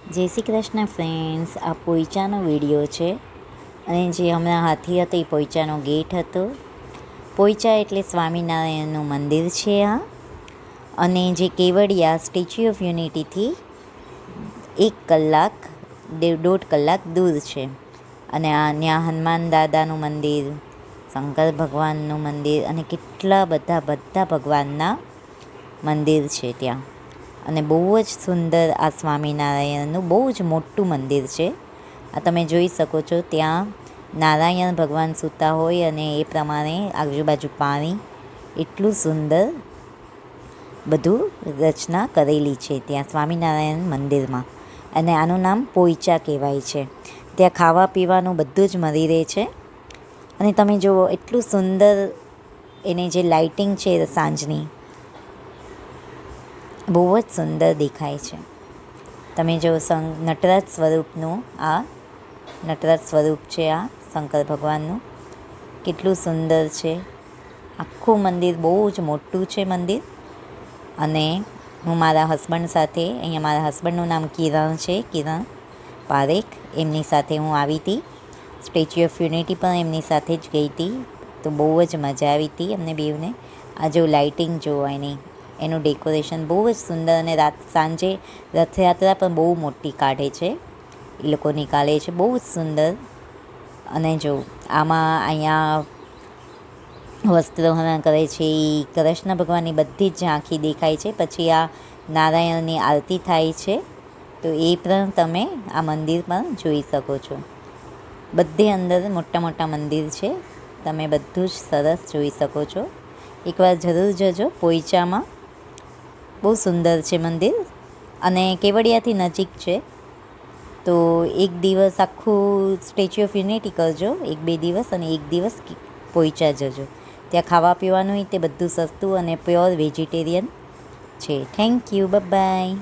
જય શ્રી કૃષ્ણ ફ્રેન્ડ્સ, આ પોઈચાનો વિડીયો છે અને જે હમણાં હાથી હતો એ પોઈચાનો ગેટ હતો. પોઈચા એટલે સ્વામિનારાયણનું મંદિર છે આ, અને જે કેવડિયા સ્ટેચ્યુ ઓફ યુનિટીથી 1 કલાક 1.5 કલાક દૂર છે. અને આ ત્યાં હનુમાન દાદાનું મંદિર, શંકર ભગવાનનું મંદિર અને કેટલા બધા ભગવાનના મંદિર છે ત્યાં. અને બહુ જ સુંદર આ સ્વામિનારાયણનું બહુ જ મોટું મંદિર છે. આ તમે જોઈ શકો છો, ત્યાં નારાયણ ભગવાન સૂતા હોય અને એ પ્રમાણે આજુબાજુ પાણી, એટલું સુંદર બધું રચના કરેલી છે ત્યાં સ્વામિનારાયણ મંદિરમાં. અને આનું નામ પોઈચા કહેવાય છે. ત્યાં ખાવા પીવાનું બધું જ મળી રહે છે. અને તમે જુઓ, એટલું સુંદર એની જે લાઇટિંગ છે સાંજની, બહુ જ સુંદર દેખાય છે. તમે જો નટરાજ સ્વરૂપનું આ નટરાજ સ્વરૂપ છે, આ શંકર ભગવાનનું કેટલું સુંદર છે. આખું મંદિર બહુ જ મોટું છે મંદિર. અને હું મારા હસબન્ડ સાથે, અહીંયા મારા હસબન્ડનું નામ કિરણ છે, કિરણ પારેખ, એમની સાથે હું આવી હતી. સ્ટેચ્યુ ઓફ યુનિટી પણ એમની સાથે જ ગઈ હતી. તો બહુ જ મજા આવી હતી અમને બેવને. આ જો લાઇટિંગ જોવો એનું ડેકોરેશન બહુ જ સુંદર. અને સાંજે રથયાત્રા પણ બહુ મોટી કાઢે છે, એ લોકો નીકાળે છે, બહુ જ સુંદર. અને જો આમાં અહીંયા વસ્ત્રોહરણ કરે છે એ કૃષ્ણ ભગવાનની બધી જ ઝાંખી દેખાય છે. પછી આ નારાયણની આરતી થાય છે, તો એ પણ તમે આ મંદિર પણ જોઈ શકો છો. બધે અંદર મોટા મોટા મંદિર છે, તમે બધું જ સરસ જોઈ શકો છો. એકવાર જરૂર જજો પોઈચામાં, બહુ સુંદર છે મંદિર. અને કેવડિયાથી નજીક છે, તો એક દિવસ આખું સ્ટેચ્યુ ઓફ યુનિટી કરજો, 1-2 દિવસ, અને એક દિવસ પોઈચા જજો. ત્યાં ખાવા પીવાનું તે બધું સસ્તું અને પ્યોર વેજીટેરિયન છે. Thank you, by.